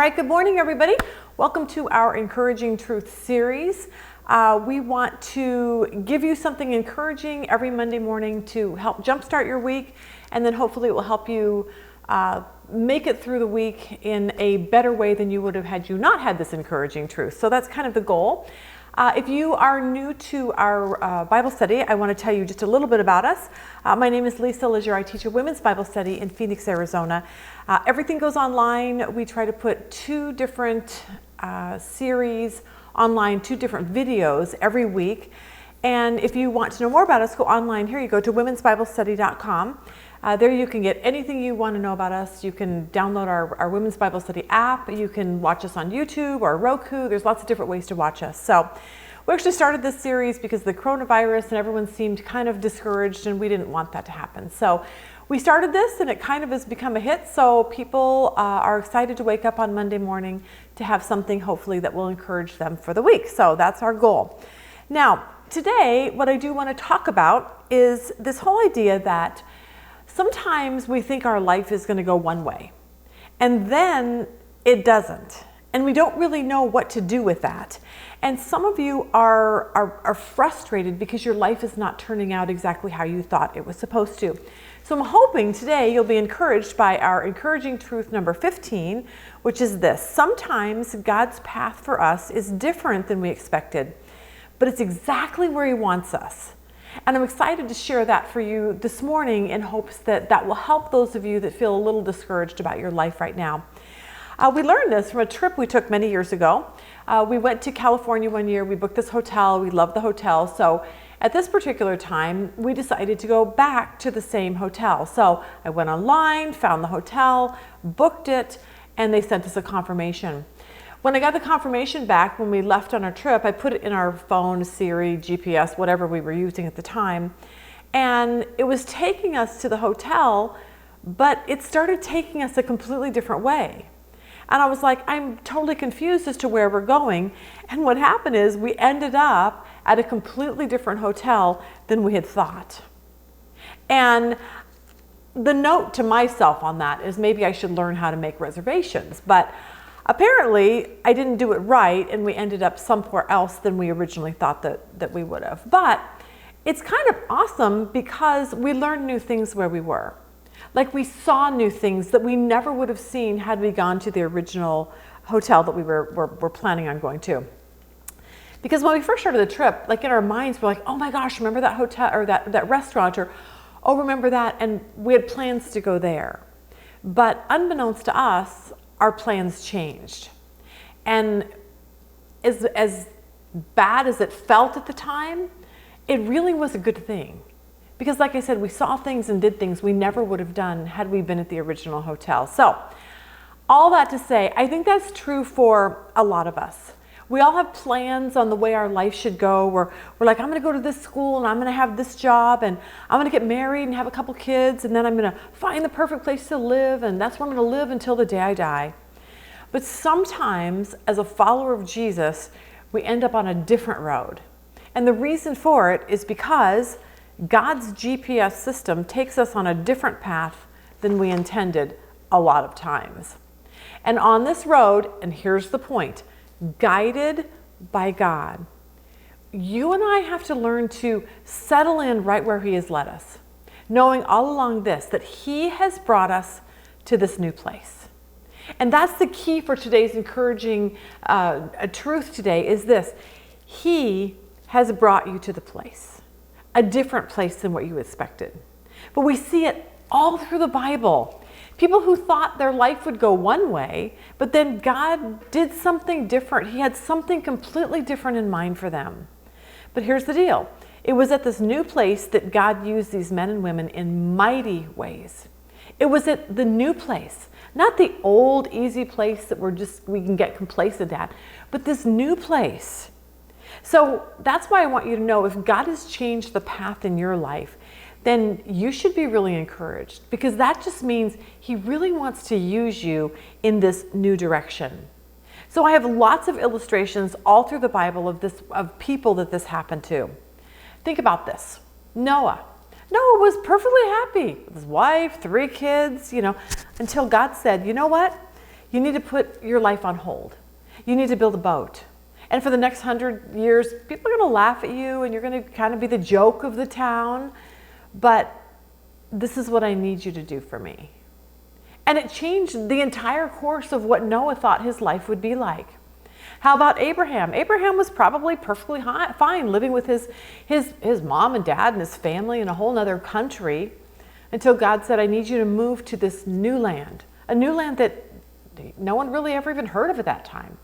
right, good morning, everybody. Welcome to our Encouraging Truth series. We want to give you something encouraging every Monday morning to help jumpstart your week, and then hopefully it will help you make it through the week in a better way than you would have had you not had this encouraging truth. So that's kind of the goal. If you are new to our Bible study, I want to tell you just a little bit about us. My name is Lisa Lizier. I teach a women's Bible study in Phoenix, Arizona. Everything goes online. We try to put two different series online, two different videos every week. And if you want to know more about us, go online. Here you go to womensbiblestudy.com. There you can get anything you want to know about us. You can download our Women's Bible Study app. You can watch us on YouTube or Roku. There's lots of different ways to watch us. So we actually started this series because of the coronavirus and everyone seemed kind of discouraged, and we didn't want that to happen. So we started this and it kind of has become a hit. So people are excited to wake up on Monday morning to have something hopefully that will encourage them for the week. So that's our goal. Now, today, what I do want to talk about is this whole idea that sometimes we think our life is going to go one way, and then it doesn't. And we don't really know what to do with that. And some of you are frustrated because your life is not turning out exactly how you thought it was supposed to. So I'm hoping today you'll be encouraged by our encouraging truth number 15, which is this: sometimes God's path for us is different than we expected, but it's exactly where He wants us. And I'm excited to share that for you this morning in hopes that that will help those of you that feel a little discouraged about your life right now. We learned this from a trip we took many years ago. We went to California one year. We booked this hotel. We loved the hotel. So at this particular time, we decided to go back to the same hotel. So I went online, found the hotel, booked it, and they sent us a confirmation. When I got the confirmation back when we left on our trip, I put it in our phone, Siri, GPS, whatever we were using at the time, and it was taking us to the hotel, but it started taking us a completely different way. And I was like, I'm totally confused as to where we're going. And what happened is we ended up at a completely different hotel than we had thought. And the note to myself on that is maybe I should learn how to make reservations. But apparently, I didn't do it right, and we ended up somewhere else than we originally thought that we would have. But it's kind of awesome because we learned new things where we were. Like, we saw new things that we never would have seen had we gone to the original hotel that we were planning on going to. Because when we first started the trip, like in our minds, we're like, oh my gosh, remember that hotel or that restaurant, or oh, remember that? And we had plans to go there. But unbeknownst to us, our plans changed. And as bad as it felt at the time, it really was a good thing. Because like I said, we saw things and did things we never would have done had we been at the original hotel. So all that to say, I think that's true for a lot of us. We all have plans on the way our life should go. We're like, I'm going to go to this school and I'm going to have this job and I'm going to get married and have a couple kids, and then I'm going to find the perfect place to live, and that's where I'm going to live until the day I die. But sometimes as a follower of Jesus, we end up on a different road. And the reason for it is because God's GPS system takes us on a different path than we intended a lot of times. And on this road, and here's the point, guided by God, you and I have to learn to settle in right where He has led us, knowing all along this, that He has brought us to this new place. And that's the key for today's encouraging truth today is this: He has brought you to the place, a different place than what you expected. But we see it all through the Bible. People who thought their life would go one way, but then God did something different. He had something completely different in mind for them. But here's the deal. It was at this new place that God used these men and women in mighty ways. It was at the new place, not the old, easy place that we can get complacent at, but this new place. So that's why I want you to know, if God has changed the path in your life, then you should be really encouraged, because that just means He really wants to use you in this new direction. So I have lots of illustrations all through the Bible of people that this happened to. Think about this. Noah. Noah was perfectly happy with his wife, 3 kids, until God said, you know what? you need to put your life on hold. You need to build a boat. And for the next 100 years, people are going to laugh at you and you're going to kind of be the joke of the town. But this is what I need you to do for me. And it changed the entire course of what Noah thought his life would be like. How about Abraham? Abraham was probably perfectly fine living with his mom and dad and his family in a whole other country until God said, I need you to move to this new land, a new land that no one really ever even heard of at that time,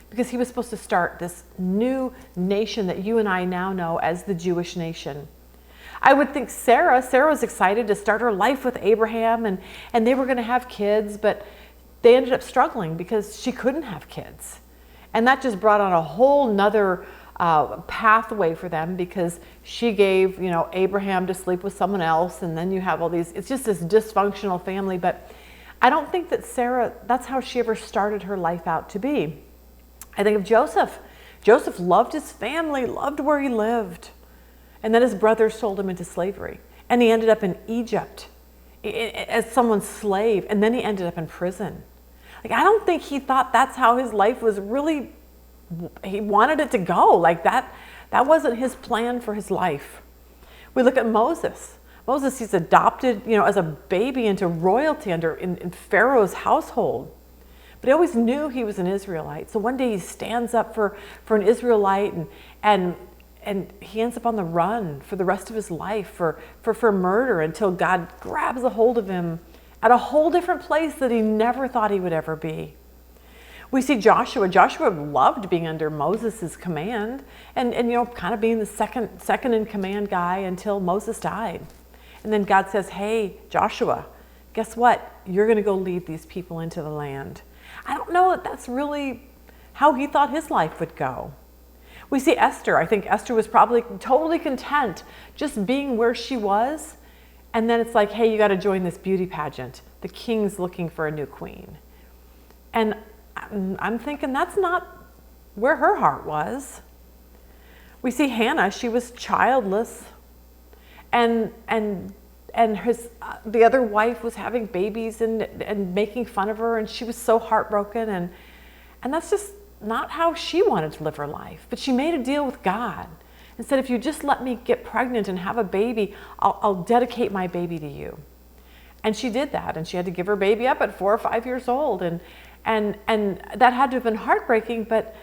because he was supposed to start this new nation that you and I now know as the Jewish nation. I would think Sarah was excited to start her life with Abraham and they were going to have kids, but they ended up struggling because she couldn't have kids. And that just brought on a whole nother pathway for them, because she gave, Abraham to sleep with someone else. And then you have all these, it's just this dysfunctional family. But I don't think that Sarah, that's how she ever started her life out to be. I think of Joseph. Joseph loved his family, loved where he lived. And then his brothers sold him into slavery. And he ended up in Egypt as someone's slave. And then he ended up in prison. Like, I don't think he thought that's how his life was really, he wanted it to go. Like that wasn't his plan for his life. We look at Moses. Moses, he's adopted, as a baby into royalty in Pharaoh's household. But he always knew he was an Israelite. So one day he stands up for an Israelite and he ends up on the run for the rest of his life for murder, until God grabs a hold of him at a whole different place that he never thought he would ever be. We see Joshua. Joshua loved being under Moses' command and kind of being the second in command guy until Moses died. And then God says, hey, Joshua, guess what? You're going to go lead these people into the land. I don't know that that's really how he thought his life would go. We see Esther. I think Esther was probably totally content just being where she was. And then it's like, hey, you got to join this beauty pageant. The king's looking for a new queen. And I'm thinking that's not where her heart was. We see Hannah. She was childless. And the other wife was having babies and making fun of her. And she was so heartbroken. And that's just not how she wanted to live her life. But she made a deal with God and said, if you just let me get pregnant and have a baby, I'll dedicate my baby to you. And she did that. And she had to give her baby up at 4 or 5 years old. And that had to have been heartbreaking, but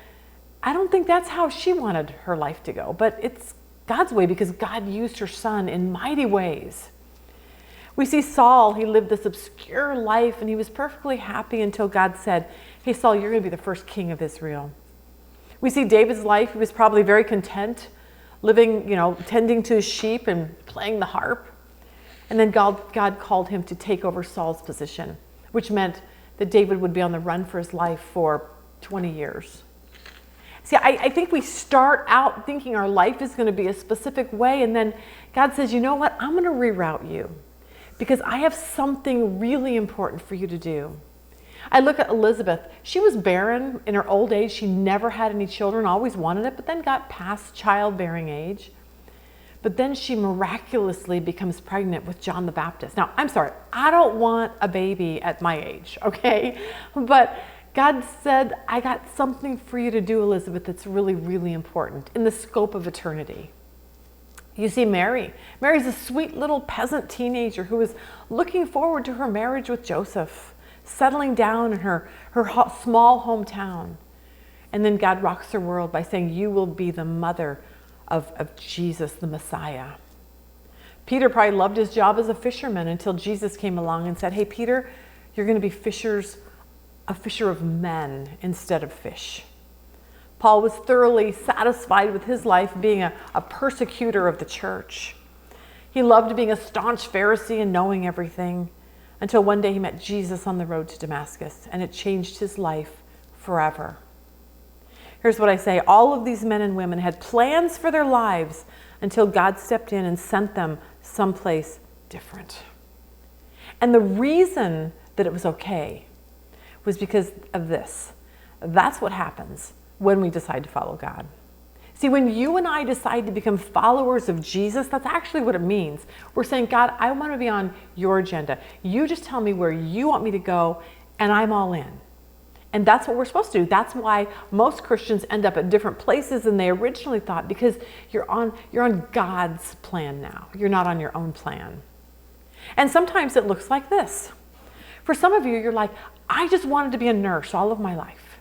I don't think that's how she wanted her life to go. But it's God's way, because God used her son in mighty ways. We see Saul. He lived this obscure life and he was perfectly happy until God said, hey, Saul, you're going to be the first king of Israel. We see David's life. He was probably very content, living, tending to his sheep and playing the harp. And then God called him to take over Saul's position, which meant that David would be on the run for his life for 20 years. See, I think we start out thinking our life is going to be a specific way, and then God says, you know what? I'm going to reroute you because I have something really important for you to do. I look at Elizabeth. She was barren in her old age. She never had any children, always wanted it, but then got past childbearing age. But then she miraculously becomes pregnant with John the Baptist. Now, I'm sorry, I don't want a baby at my age, okay? But God said, I got something for you to do, Elizabeth, that's really, really important in the scope of eternity. You see Mary. Mary's a sweet little peasant teenager who is looking forward to her marriage with Joseph, settling down in her small hometown. And then God rocks her world by saying, you will be the mother of Jesus, the Messiah. Peter probably loved his job as a fisherman until Jesus came along and said, hey, Peter, you're going to be a fisher of men instead of fish. Paul was thoroughly satisfied with his life being a persecutor of the church. He loved being a staunch Pharisee and knowing everything until one day he met Jesus on the road to Damascus, and it changed his life forever. Here's what I say. All of these men and women had plans for their lives until God stepped in and sent them someplace different. And the reason that it was okay was because of this. That's what happens when we decide to follow God. See, when you and I decide to become followers of Jesus, that's actually what it means. We're saying, God, I want to be on your agenda. You just tell me where you want me to go, and I'm all in. And that's what we're supposed to do. That's why most Christians end up at different places than they originally thought, because you're on God's plan now. You're not on your own plan. And sometimes it looks like this. For some of you, you're like, I just wanted to be a nurse all of my life.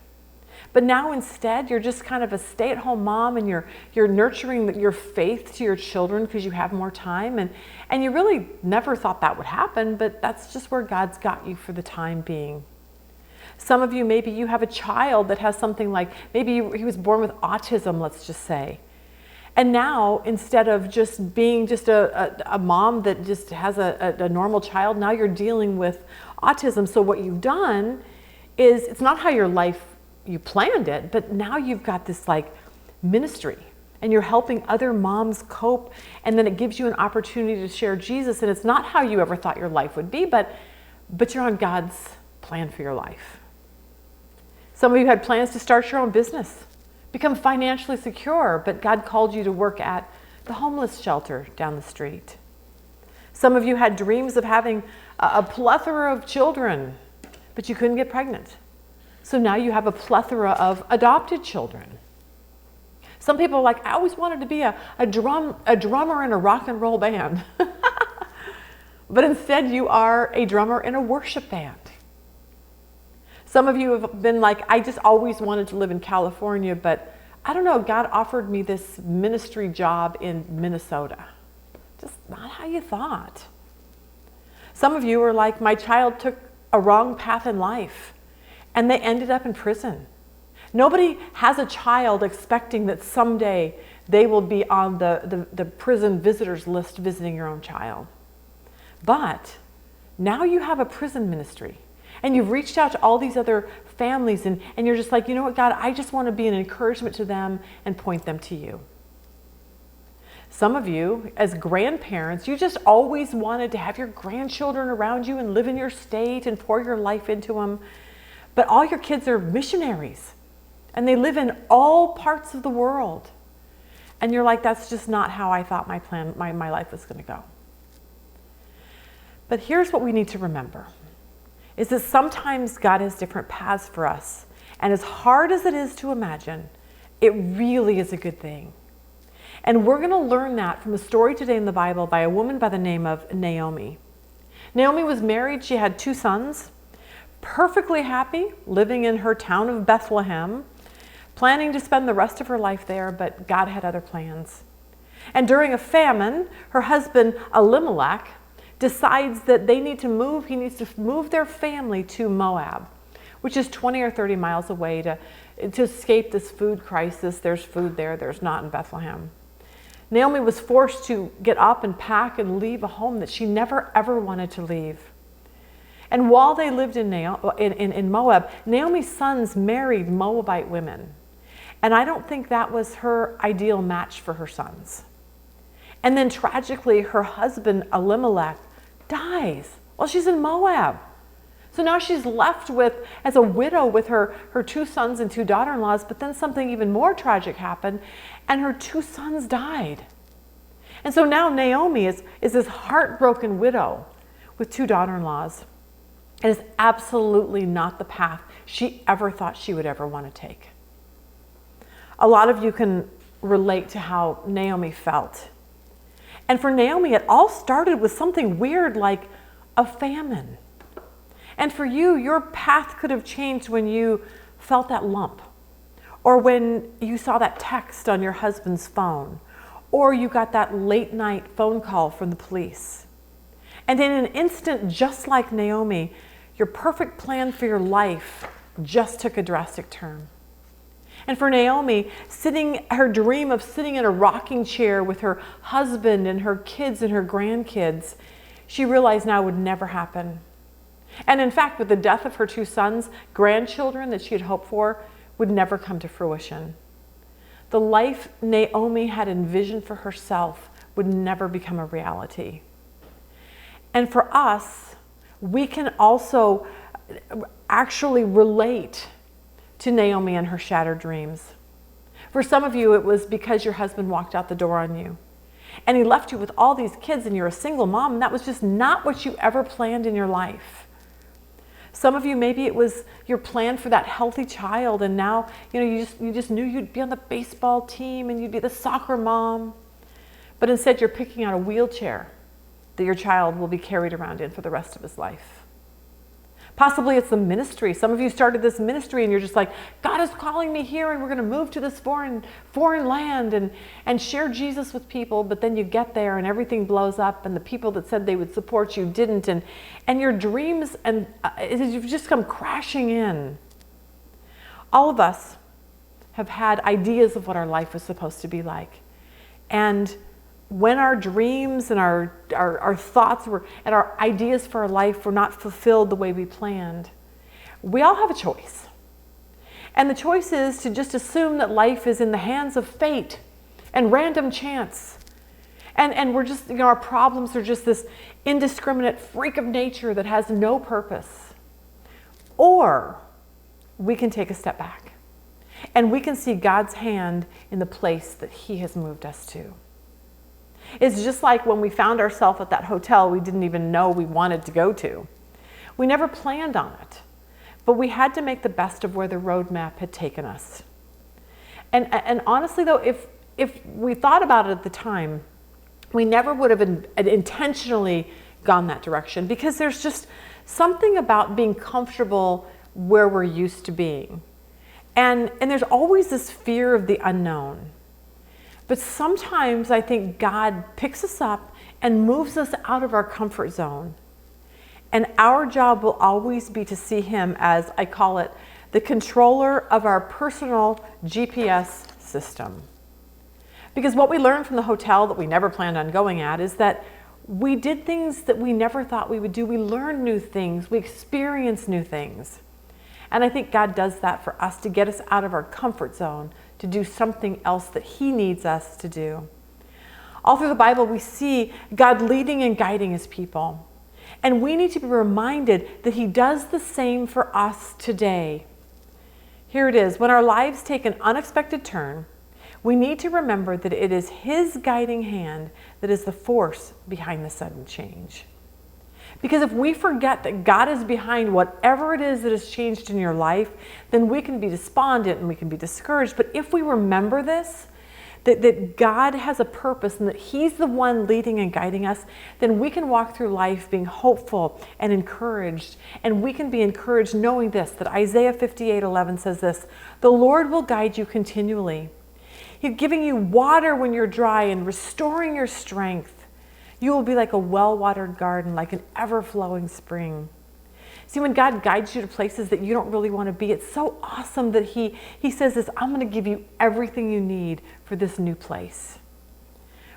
But now instead, you're just kind of a stay-at-home mom, and you're nurturing your faith to your children because you have more time. And you really never thought that would happen, but that's just where God's got you for the time being. Some of you, maybe you have a child that has something like, maybe he was born with autism, let's just say. And now, instead of just being just a mom that just has a normal child, now you're dealing with autism. So what you've done is, it's not how your life, you planned it, but now you've got this like ministry, and you're helping other moms cope, and then it gives you an opportunity to share Jesus. And it's not how you ever thought your life would be, but you're on God's plan for your life. Some of you had plans to start your own business, become financially secure, but God called you to work at the homeless shelter down the street. Some of you had dreams of having a plethora of children, but you couldn't get pregnant. So now you have a plethora of adopted children. Some people are like, I always wanted to be a drummer in a rock and roll band. But instead you are a drummer in a worship band. Some of you have been like, I just always wanted to live in California, but I don't know, God offered me this ministry job in Minnesota. Just not how you thought. Some of you are like, my child took a wrong path in life, and they ended up in prison. Nobody has a child expecting that someday they will be on the prison visitors list visiting your own child. But now you have a prison ministry. And you've reached out to all these other families, and you're just like, you know what, God, I just want to be an encouragement to them and point them to you. Some of you, as grandparents, you just always wanted to have your grandchildren around you and live in your state and pour your life into them. But all your kids are missionaries, and they live in all parts of the world. And you're like, that's just not how I thought my life was going to go. But here's what we need to remember. Is that sometimes God has different paths for us. And as hard as it is to imagine, it really is a good thing. And we're going to learn that from a story today in the Bible by a woman by the name of Naomi. Naomi was married. She had 2 sons, perfectly happy, living in her town of Bethlehem, planning to spend the rest of her life there, but God had other plans. And during a famine, her husband Elimelech decides that they need to move. He needs to move their family to Moab, which is 20 or 30 miles away to escape this food crisis. There's food there, there's not in Bethlehem. Naomi was forced to get up and pack and leave a home that she never ever wanted to leave. And while they lived in Moab, Naomi's sons married Moabite women. And I don't think that was her ideal match for her sons. And then tragically, her husband Elimelech dies while she's in Moab. So now she's left as a widow with her 2 sons and 2 daughter-in-laws, but then something even more tragic happened, and her 2 sons died. And so now Naomi is this heartbroken widow with 2 daughter-in-laws. It is absolutely not the path she ever thought she would ever want to take. A lot of you can relate to how Naomi felt. And for Naomi, it all started with something weird like a famine. And for you, your path could have changed when you felt that lump, or when you saw that text on your husband's phone, or you got that late night phone call from the police. And in an instant, just like Naomi, your perfect plan for your life just took a drastic turn. And for Naomi, her dream of sitting in a rocking chair with her husband and her kids and her grandkids, she realized now would never happen. And in fact, with the death of her 2 sons, grandchildren that she had hoped for would never come to fruition. The life Naomi had envisioned for herself would never become a reality. And for us, we can also actually relate to Naomi and her shattered dreams. For some of you, it was because your husband walked out the door on you. And he left you with all these kids, and you're a single mom, and that was just not what you ever planned in your life. Some of you, maybe it was your plan for that healthy child, and now you just knew you'd be on the baseball team and you'd be the soccer mom, but instead you're picking out a wheelchair that your child will be carried around in for the rest of his life. Possibly it's the ministry. Some of you started this ministry and you're just like, God is calling me here and we're going to move to this foreign land and share Jesus with people. But then you get there and everything blows up and the people that said they would support you didn't. And your dreams, and you've just come crashing in. All of us have had ideas of what our life was supposed to be like. And when our dreams and our thoughts and our ideas for our life were not fulfilled the way we planned, we all have a choice. And the choice is to just assume that life is in the hands of fate and random chance. And we're just, our problems are just this indiscriminate freak of nature that has no purpose. Or we can take a step back and we can see God's hand in the place that He has moved us to. It's just like when we found ourselves at that hotel we didn't even know we wanted to go to. We never planned on it, but we had to make the best of where the roadmap had taken us. And honestly though, if we thought about it at the time, we never would have intentionally gone that direction, because there's just something about being comfortable where we're used to being. And there's always this fear of the unknown. But sometimes I think God picks us up and moves us out of our comfort zone. And our job will always be to see Him as, I call it, the controller of our personal GPS system. Because what we learned from the hotel that we never planned on going at is that we did things that we never thought we would do. We learned new things. We experienced new things. And I think God does that for us to get us out of our comfort zone, to do something else that He needs us to do. All through the Bible, we see God leading and guiding His people. And we need to be reminded that He does the same for us today. Here it is. When our lives take an unexpected turn, we need to remember that it is His guiding hand that is the force behind the sudden change. Because if we forget that God is behind whatever it is that has changed in your life, then we can be despondent and we can be discouraged. But if we remember this, that God has a purpose and that He's the one leading and guiding us, then we can walk through life being hopeful and encouraged. And we can be encouraged knowing this, that Isaiah 58:11 says this, "The Lord will guide you continually. He's giving you water when you're dry and restoring your strength. You will be like a well-watered garden, like an ever-flowing spring." See, when God guides you to places that you don't really want to be, it's so awesome that He says this, "I'm going to give you everything you need for this new place."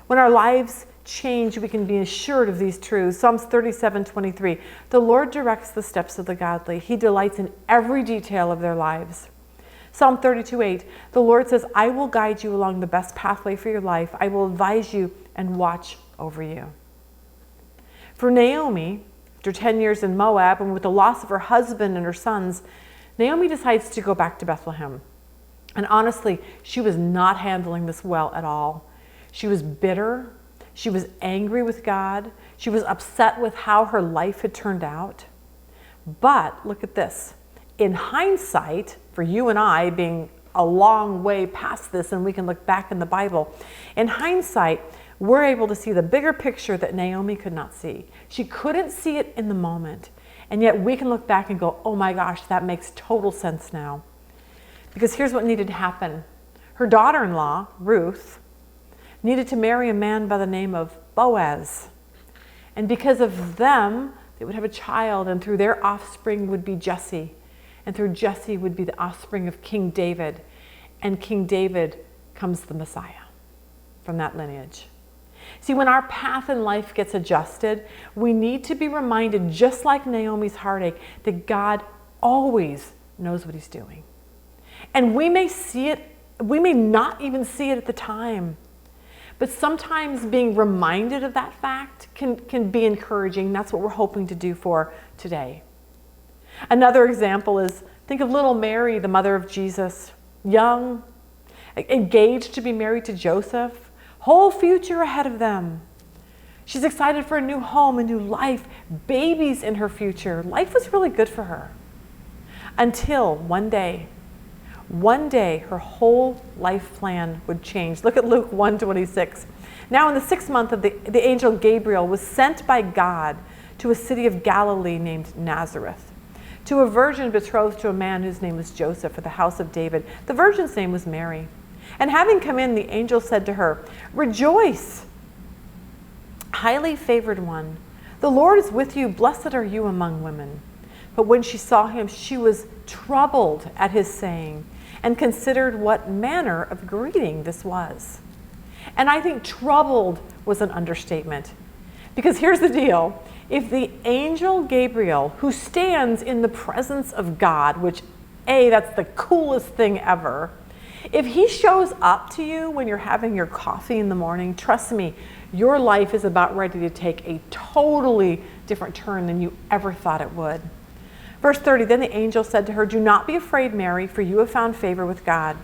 When our lives change, we can be assured of these truths. Psalms 37:23, "The Lord directs the steps of the godly. He delights in every detail of their lives." Psalm 32:8, "The Lord says, I will guide you along the best pathway for your life. I will advise you and watch over you." For Naomi, after 10 years in Moab and with the loss of her husband and her sons, Naomi decides to go back to Bethlehem. And honestly, she was not handling this well at all. She was bitter. She was angry with God. She was upset with how her life had turned out. But look at this. In hindsight, for you and I being a long way past this and we can look back in the Bible, in hindsight, we're able to see the bigger picture that Naomi could not see. She couldn't see it in the moment. And yet we can look back and go, oh my gosh, that makes total sense now. Because here's what needed to happen. Her daughter-in-law, Ruth, needed to marry a man by the name of Boaz. And because of them, they would have a child, and through their offspring would be Jesse. And through Jesse would be the offspring of King David. And King David comes the Messiah from that lineage. See, when our path in life gets adjusted, we need to be reminded, just like Naomi's heartache, that God always knows what He's doing. And we may see it, we may not even see it at the time. But sometimes being reminded of that fact can be encouraging. That's what we're hoping to do for today. Another example is, think of little Mary, the mother of Jesus, young, engaged to be married to Joseph, whole future ahead of them. She's excited for a new home, a new life, babies in her future. Life was really good for her. Until one day, her whole life plan would change. Look at Luke 1:26. Now in the 6th month of the angel Gabriel was sent by God to a city of Galilee named Nazareth, to a virgin betrothed to a man whose name was Joseph, of the house of David. The virgin's name was Mary. And having come in, the angel said to her, "Rejoice, highly favored one. The Lord is with you. Blessed are you among women." But when she saw him, she was troubled at his saying and considered what manner of greeting this was. And I think troubled was an understatement. Because here's the deal. If the angel Gabriel, who stands in the presence of God, which, that's the coolest thing ever, if he shows up to you when you're having your coffee in the morning, trust me, your life is about ready to take a totally different turn than you ever thought it would. Verse 30, then the angel said to her, "Do not be afraid, Mary, for you have found favor with God.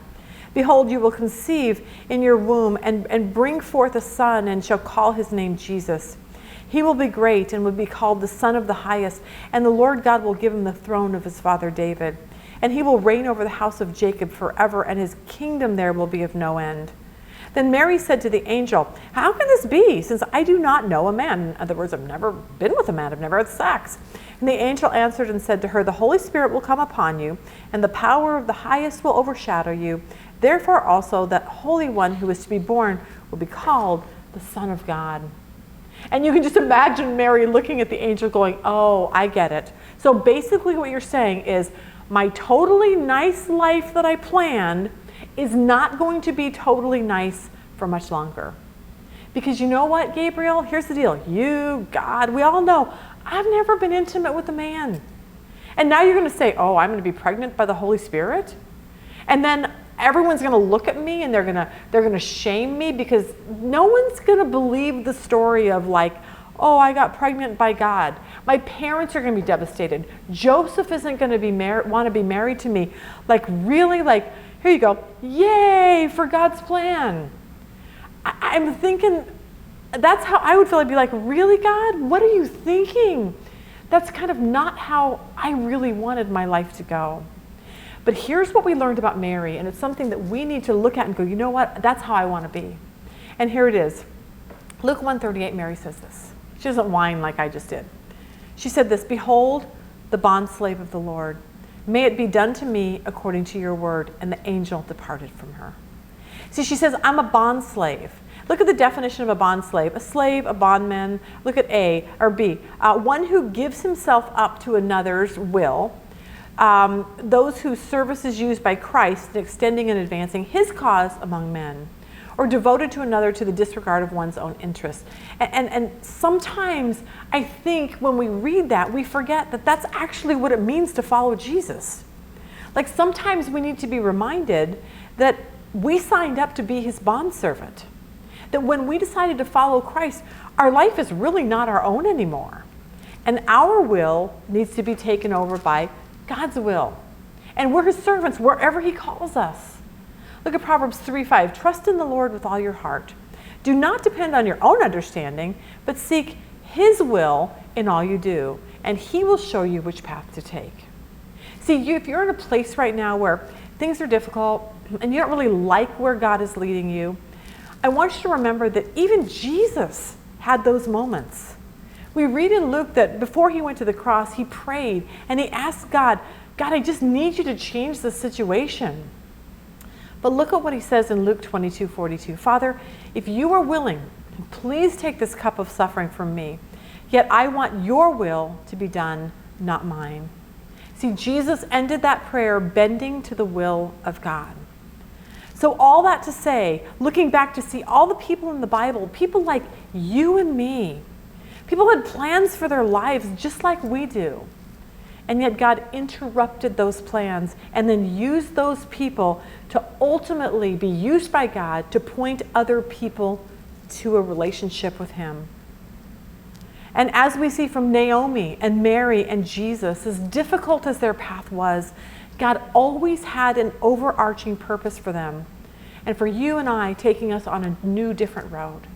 Behold, you will conceive in your womb and bring forth a son, and shall call his name Jesus. He will be great and will be called the Son of the Highest, and the Lord God will give him the throne of his father David. And he will reign over the house of Jacob forever, and his kingdom there will be of no end." Then Mary said to the angel, "How can this be, since I do not know a man?" In other words, I've never been with a man, I've never had sex. And the angel answered and said to her, "The Holy Spirit will come upon you, and the power of the highest will overshadow you. Therefore also that Holy One who is to be born will be called the Son of God." And you can just imagine Mary looking at the angel going, "Oh, I get it." So basically what you're saying is, my totally nice life that I planned is not going to be totally nice for much longer. Because you know what, Gabriel? Here's the deal. You, God, we all know, I've never been intimate with a man. And now you're going to say, "Oh, I'm going to be pregnant by the Holy Spirit?" And then everyone's going to look at me and they're going to shame me, because no one's going to believe the story of like, "Oh, I got pregnant by God." My parents are going to be devastated. Joseph isn't going to want to be married to me. Like, really, like, here you go. Yay for God's plan. I'm thinking, that's how I would feel. I'd be like, "Really, God? What are you thinking?" That's kind of not how I really wanted my life to go. But here's what we learned about Mary, and it's something that we need to look at and go, you know what? That's how I want to be. And here it is. Luke 1:38, Mary says this. She doesn't whine like I just did. She said this, "Behold, the bondslave of the Lord. May it be done to me according to your word." And the angel departed from her. See, she says, I'm a bondslave. Look at the definition of a bondslave. A slave, a bondman. Look at A or B. One who gives himself up to another's will. Those whose service is used by Christ in extending and advancing his cause among men. Or devoted to another to the disregard of one's own interest. And sometimes I think when we read that, we forget that that's actually what it means to follow Jesus. Like, sometimes we need to be reminded that we signed up to be his bondservant. That when we decided to follow Christ, our life is really not our own anymore. And our will needs to be taken over by God's will. And we're his servants wherever he calls us. Look at Proverbs 3:5. "Trust in the Lord with all your heart. Do not depend on your own understanding, but seek his will in all you do, and he will show you which path to take." See, if you're in a place right now where things are difficult and you don't really like where God is leading you, I want you to remember that even Jesus had those moments. We read in Luke that before he went to the cross, he prayed and he asked God, "God, I just need you to change the situation." But look at what he says in Luke 22:42. "Father, if you are willing, please take this cup of suffering from me. Yet I want your will to be done, not mine." See, Jesus ended that prayer bending to the will of God. So all that to say, looking back to see all the people in the Bible, people like you and me, people had plans for their lives just like we do. And yet God interrupted those plans and then used those people to ultimately be used by God to point other people to a relationship with him. And as we see from Naomi and Mary and Jesus, as difficult as their path was, God always had an overarching purpose for them, and for you and I, taking us on a new, different road.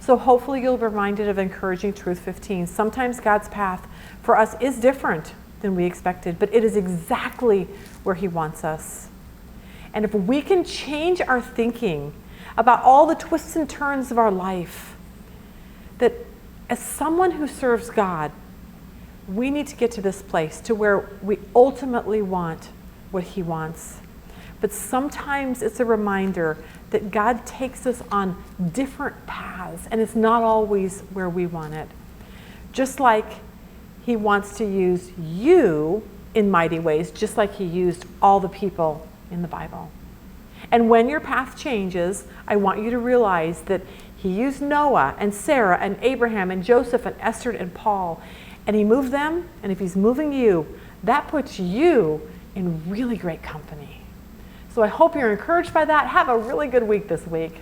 So hopefully you'll be reminded of Encouraging Truth 15. Sometimes God's path for us is different than we expected, but it is exactly where He wants us. And if we can change our thinking about all the twists and turns of our life, that as someone who serves God, we need to get to this place to where we ultimately want what He wants. But sometimes it's a reminder that God takes us on different paths, and it's not always where we want it. Just like He wants to use you in mighty ways, just like He used all the people in the Bible. And when your path changes, I want you to realize that He used Noah and Sarah and Abraham and Joseph and Esther and Paul, and He moved them, and if He's moving you, that puts you in really great company. So I hope you're encouraged by that. Have a really good week this week.